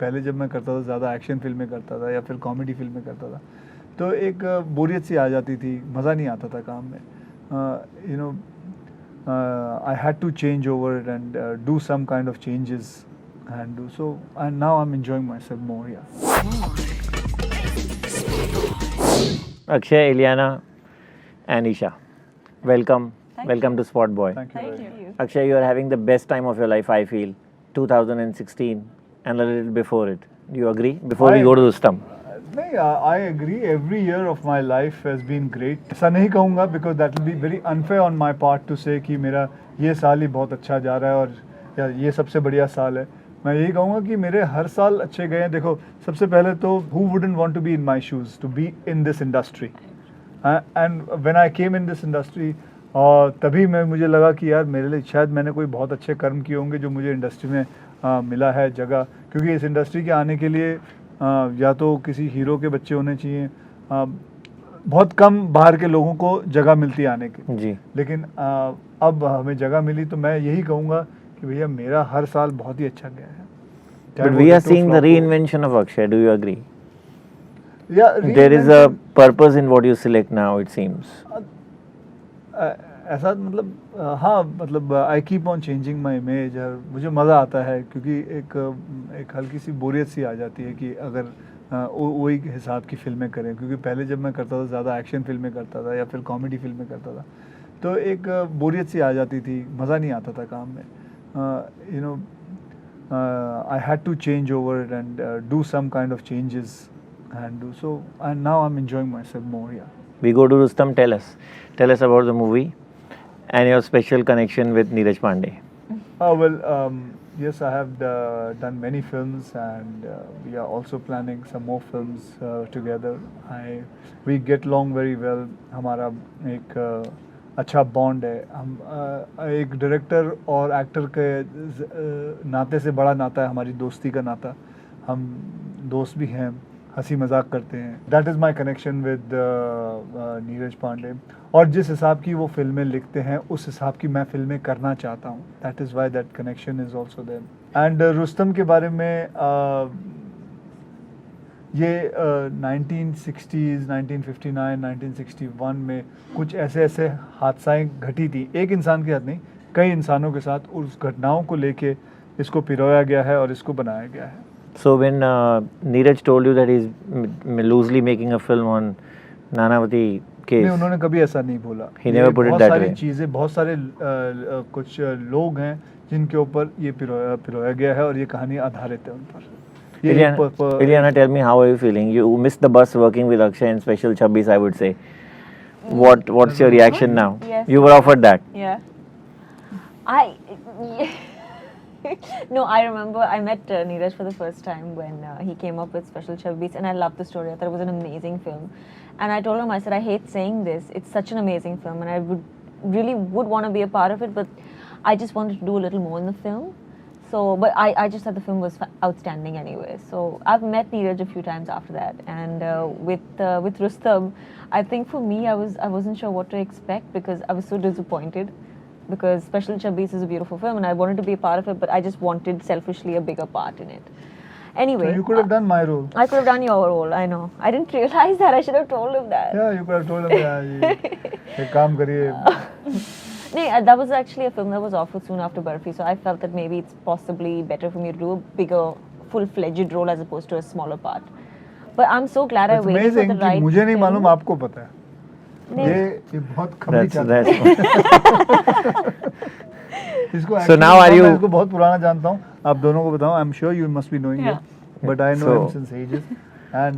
पहले जब मैं करता था ज़्यादा एक्शन फ़िल्में करता था या फिर कॉमेडी फ़िल्में करता था, तो एक बोरियत सी आ जाती थी, मज़ा नहीं आता था काम में। You know I had to change over and do some kind of changes and do so and now I am enjoying myself more yeah. Akshay, Ileana, and Isha, welcome. Welcome to Spot Boy. Thank you very much. Akshay, you are having the best time of your life, I feel. 2016 and a little before it. Do you agree? Before we go to Rustam. नहीं, I agree. Every year of my life has been great. ऐसा नहीं कहूँगा because that will be very unfair on my part to say कि मेरा ये साल ही बहुत अच्छा जा रहा है और या ये सबसे बढ़िया साल है। मैं यही कहूँगा कि मेरे हर साल अच्छे गए हैं। देखो, सबसे पहले तो who wouldn't want to be in my shoes, to be in this industry. And when I came in this industry, और तभी मुझे लगा कि यार मेरे लिए शायद मैंने कोई बहुत अच्छे कर्म किए होंगे जो मुझे इंडस्ट्री में मिला है जगह। क्योंकि इस इंडस्ट्री के आने के लिए या तो किसी हीरो के बच्चे होने चाहिए, बहुत कम बाहर के लोगों को जगह मिलती है आने की जी। लेकिन अब हमें जगह मिली तो मैं यही कहूँगा कि भैया मेरा हर साल बहुत ही अच्छा गया है। But we are seeing the reinvention of Akshay. Do you agree? Yeah, There is a purpose in what you select now, it seems. ऐसा मतलब हाँ, मतलब I keep on changing my image और मुझे मज़ा आता है क्योंकि एक हल्की सी बोरियत सी आ जाती है कि अगर वही हिसाब की फ़िल्में करें। क्योंकि पहले जब मैं करता था ज़्यादा एक्शन फ़िल्में करता था या फिर कॉमेडी फ़िल्में करता था, तो एक बोरियत सी आ जाती थी, मज़ा नहीं आता था काम में। You know I had to change over and do some kind of changes and do so and now I am enjoying myself more yeah. We go to Rustam. Tell us about the movie and your special connection with Neeraj Pandey. Yes, I have done many films, and we are also planning some more films together. We get along very well. हमारा एक अच्छा bond है। हम एक director और actor के नाते से बड़ा नाता है हमारी दोस्ती का नाता। हम दोस्त भी हैं, हंसी मजाक करते हैं। That is my connection with Neeraj Pandey. और जिस हिसाब की वो फिल्में लिखते हैं उस हिसाब की मैं फिल्में करना चाहता हूँ। That is why that connection is also there. And Rustom के बारे में ये 1960s, 1959, 1961 में कुछ ऐसे हादसाएँ घटी थी, एक इंसान के साथ नहीं, कई इंसानों के साथ। उस घटनाओं को लेके इसको पिरोया गया है और इसको बनाया गया है। So when Neeraj told you that he's loosely making a film on Nanavati case, नहीं, उन्होंने कभी ऐसा नहीं बोला। He never put it that way. चीज़ें, बहुत सारे कुछ लोग हैं जिनके ऊपर ये पिरोया गया है और ये कहानी आधारित है उन पर। Ileana, tell me, how are you feeling? You missed the bus working with Akshay and Special 26, I would say. What's your reaction now? Yes. You were offered that. Yeah. No, I remember I met Neeraj for the first time when he came up with Special 26, and I loved the story. I thought it was an amazing film. And I told him, I said, I hate saying this. It's such an amazing film, and I really would want to be a part of it, but I just wanted to do a little more in the film. So, but I just thought the film was outstanding anyway. So I've met Neeraj a few times after that, and with Rustam, I think for me, I wasn't sure what to expect because I was so disappointed. Because Special 26 is a beautiful film and I wanted to be a part of it, but I just wanted selfishly a bigger part in it. Anyway, so you could have done my role. I could have done your role, I know. I didn't realize that. I should have told him that. Yeah, you could have told him that. एक काम करिए। No, that was actually a film that was offered soon after Barfi, so I felt that maybe it's possibly better for me to do a bigger, full-fledged role as opposed to a smaller part. But I'm so glad I waited for the right film. मुझे नहीं मालूम, आपको पता है। ये बहुत खबरी चल That's इसको So now are you? मैं इसको बहुत पुराना जानता हूँ। आप दोनों को बताऊँ, I'm sure you must be knowing him, but I know him since ages. And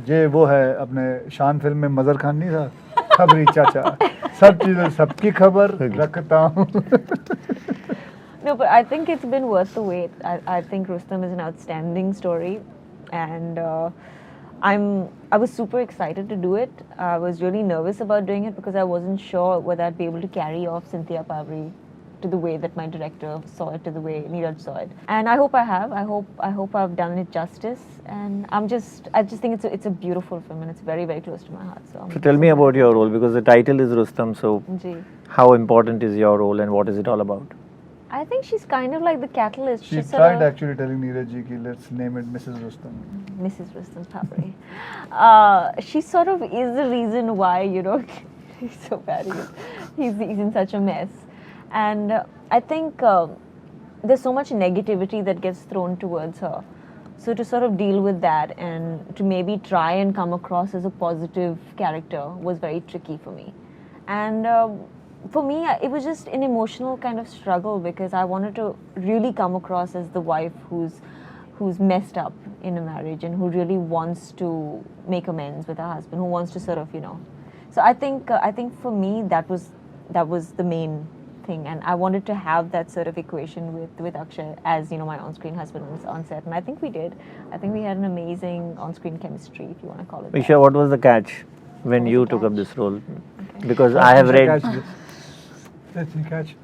ये वो है अपने शान फिल्म में मजर खान नहीं था, खबरी चाचा, सब चीज़ें सबकी खबर रखता हूँ। No, but I think it's been worth the wait. I think Rustam is an outstanding story, and I was super excited to do it. I was really nervous about doing it because I wasn't sure whether I'd be able to carry off Cynthia Pavri to the way that my director saw it, to the way Neeraj saw it. And I hope I have. I hope I've done it justice. And I just think it's a beautiful film and it's very, very close to my heart. So tell me about your role, because the title is Rustam. So Ji. how important is your role and what is it all about? I think she's kind of like the catalyst. She She's tried sort of actually telling Neeraj ji ki let's name it Mrs. Rustom. Mrs. Rustom Papri. She sort of is the reason why, you know, he's so bad. He's in such a mess. And I think there's so much negativity that gets thrown towards her. So to sort of deal with that and to maybe try and come across as a positive character was very tricky for me. And for me, it was just an emotional kind of struggle because I wanted to really come across as the wife who's messed up in a marriage and who really wants to make amends with her husband, who wants to sort of, you know. So I think for me that was the main thing, and I wanted to have that sort of equation with Akshay as, you know, my on-screen husband on set, and I think we did. I think we had an amazing on-screen chemistry, if you want to call it. Misha, what was the catch when What was you the took up catch? this role? Because I have read. Let's see, catch.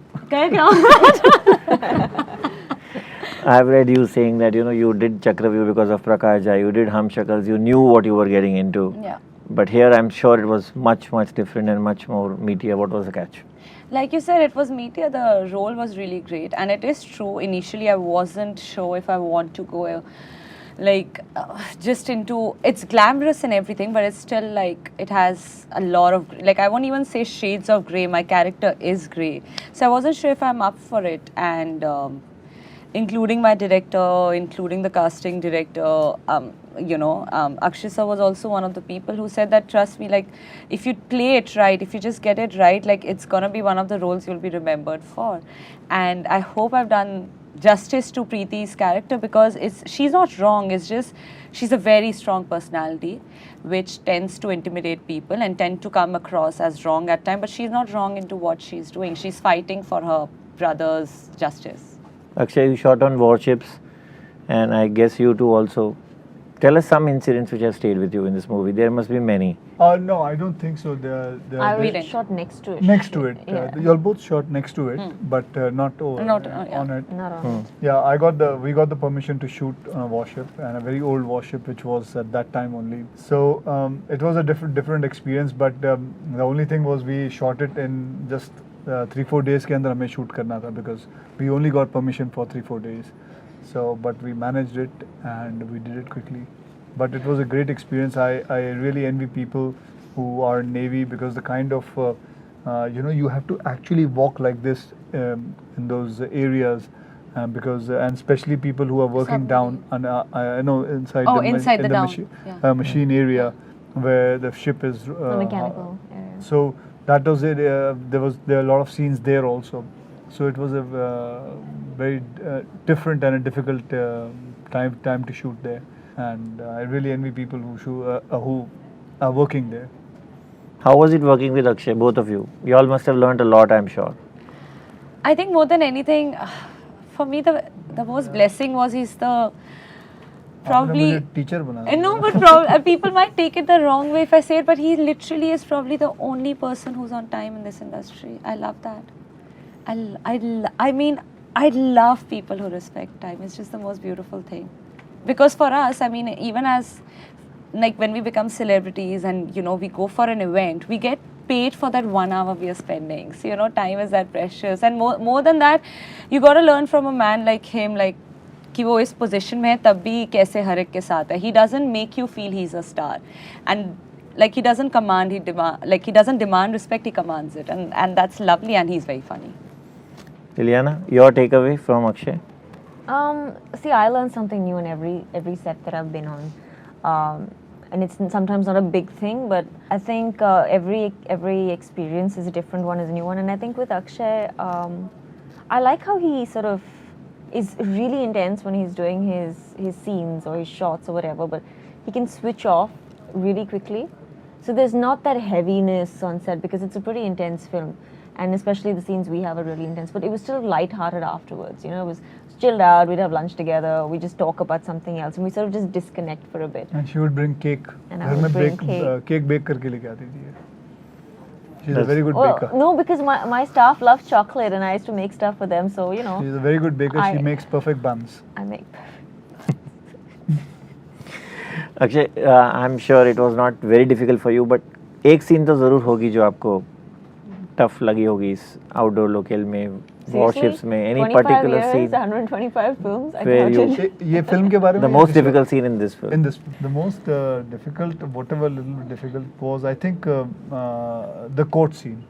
I have read you saying that, you know, you did Chakravyuh because of Prakash Jha, you did Hum Shakals, you knew what you were getting into. Yeah. But here I'm sure it was much, much different and much more meatier. What was the catch? Like you said, it was meatier. The role was really great, and it is true. Initially, I wasn't sure if I want to go just into. It's glamorous and everything, but it's still like it has a lot of like I won't even say shades of grey. My character is grey, so I wasn't sure if I'm up for it. And including my director, including the casting director, Akshay sir was also one of the people who said that, trust me, like, if you play it right, if you just get it right, like, it's gonna be one of the roles you'll be remembered for. And I hope I've done justice to Preeti's character, because she's not wrong, it's just she's a very strong personality which tends to intimidate people and tend to come across as wrong at times, but she's not wrong into what she's doing. She's fighting for her brother's justice. Akshay, you shot on warships, and I guess you too also. Tell us some incidents which have stayed with you in this movie. There must be many. No, I don't think so. I We was didn't. shot next to it. next to it. Yeah. You're both shot next to it, but not over Not, on it. Not on it. Yeah, we got the permission to shoot on a warship, and a very old warship, which was at that time only. So it was a different experience, but the only thing was we shot it in just 3-4 days के अंदर हमें shoot करना था, because we only got permission for 3-4 days. So, but we managed it and we did it quickly. But it was a great experience. I really envy people who are in Navy, because the kind of you have to actually walk like this in those areas, because and especially people who are working down and inside inside the down. machine area where the ship is The mechanical area. so that was it. There are a lot of scenes there also. So it was a very different and a difficult time to shoot there. And I really envy people who are working there. How was it working with Akshay, both of you? You all must have learned a lot, I'm sure. I think more than anything, for me, the most blessing was he's the probably. आपने मुझे teacher बना दिया. No, but people might take it the wrong way if I say it, but he literally is probably the only person who's on time in this industry. I love that. I mean, I love people who respect time. It's just the most beautiful thing. Because for us, I mean, even as, like, when we become celebrities and, we go for an event, we get paid for that 1 hour we are spending. So, time is that precious. And more than that, you got to learn from a man like him, like, कि वो इस position में है तब भी कैसे हर एक के साथ है. He doesn't make you feel he's a star, and like he doesn't demand respect, he commands it, and that's lovely, and he's very funny. Liliana, your takeaway from Akshay? See, I learn something new in every set that I've been on, and it's sometimes not a big thing, but I think every experience is a different one, is a new one. And I think with Akshay, I like how he sort of is really intense when he's doing his scenes or his shots or whatever, but he can switch off really quickly. So there's not that heaviness on set, because it's a pretty intense film, and especially the scenes we have are really intense, but it was still light-hearted afterwards. It was chilled out, we'd have lunch together, we just talk about something else, and we sort of just disconnect for a bit. And she would bring cake. And I would bring cake. Cake bake करके लेके आती थी. She's a very good baker. No, because my staff loves chocolate, and I used to make stuff for them, so She's a very good baker. She makes perfect buns. I make Akshay, I'm sure it was not very difficult for you, but एक scene तो ज़रूर होगी जो आपको tough लगी होगी इस outdoor locale में, Seriously? वॉरशिप्स में, any 25 particular years, scene 125 films. I Where you- counted. ये फिल्म के बारे में the most difficult scene in this in film? this the most difficult, whatever little bit difficult was, I think the court scene.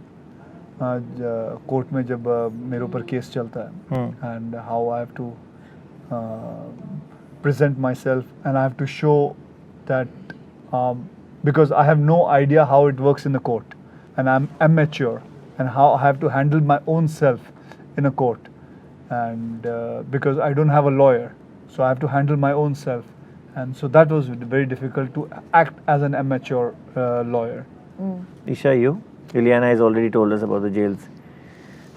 Court में जब मेरे ऊपर case चलता है and how I have to present myself and I have to show that because I have no idea how it works in the court and I'm amateur and how I have to handle my own self in a court and because I don't have a lawyer, so I have to handle my own self, and so that was very difficult to act as an amateur lawyer. Isha, you? Ileana has already told us about the jail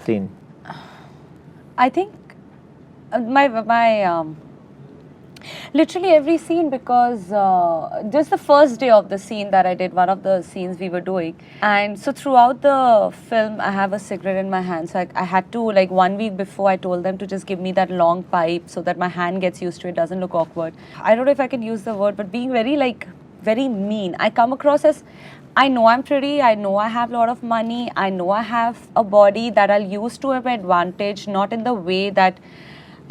scene. I think my literally every scene, because just the first day of the scene that I did, one of the scenes we were doing, and so throughout the film I have a cigarette in my hand, so I had to, like 1 week before, I told them to just give me that long pipe so that my hand gets used to it, doesn't look awkward. I don't know if I can use the word, but being very mean. I come across as, I know I'm pretty, I know I have a lot of money, I know I have a body that I'll use to my advantage, not in the way that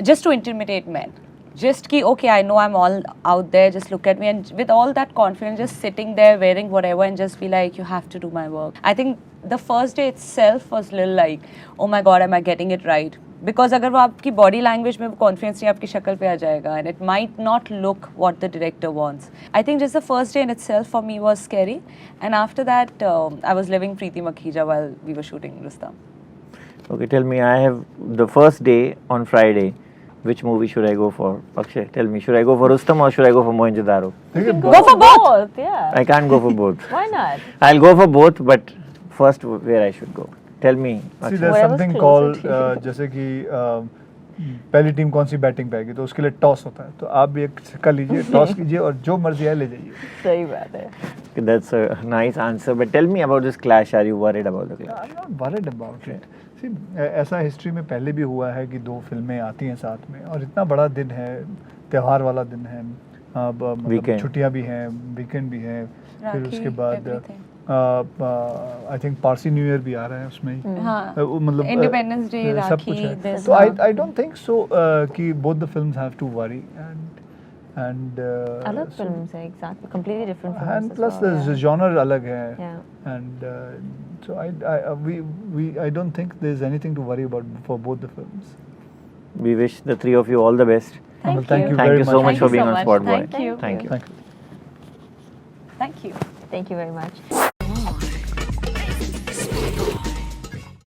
just to intimidate men. Just ki, okay, I know I'm all out there, just look at me, and with all that confidence, just sitting there wearing whatever and just be like, you have to do my work. I think the first day itself was little like, oh my god, am I getting it right? Because अगर वो आपकी body language में वो confidence नहीं आपकी शक्ल पे आ जाएगा, and it might not look what the director wants. I think just the first day in itself for me was scary, and after that I was living Preeti Makhija while we were shooting Rustam. Okay, tell me, I have the first day on Friday. Which movie should I go for? Akshay, tell me, should I go for Rustam or should I go for Mohenjo-daro? Go for both! Yeah. I can't go for both. Why not? I'll go for both, but first where I should go? Tell me. See, Akshay. there's Whatever's something closer called to you. जैसे कि पहली team कौन सी batting पे आएगी तो उसके लिए toss होता है, तो आप भी एक सिक्का लीजिए, टॉस कीजिए और जो मर्जी आए ले जाइए. सही बात है. That's a nice answer, but tell me about this clash. Are you worried about the clash? I'm not worried about it. See, ऐसा हिस्ट्री में पहले भी हुआ है कि दो फिल्में आती हैं साथ में और इतना बड़ा दिन है, त्योहार वाला दिन है, मतलब Weekend. छुट्टियां भी हैं, वीकेंड भी हैं, फिर Rakhi, उसके बाद everything. I think Parsi new year भी आ रहा है उसमें ही. हाँ. वो मतलब Independence Day, सब कुछ Rakhi, है. this, तो आई डोंट थिंक सो कि both the films have to worry and अलग so- films है, exactly, completely different films. and as plus well, the yeah. genre अलग है. Yeah. And so I don't think there's anything to worry about for both the films. We wish the three of you all the best. Well, Thank thank you. you Thank very you so much. much for being on Thank you so Spot much. Boy. Thank you. Thank you. Thank you. Thank you. Thank you very much.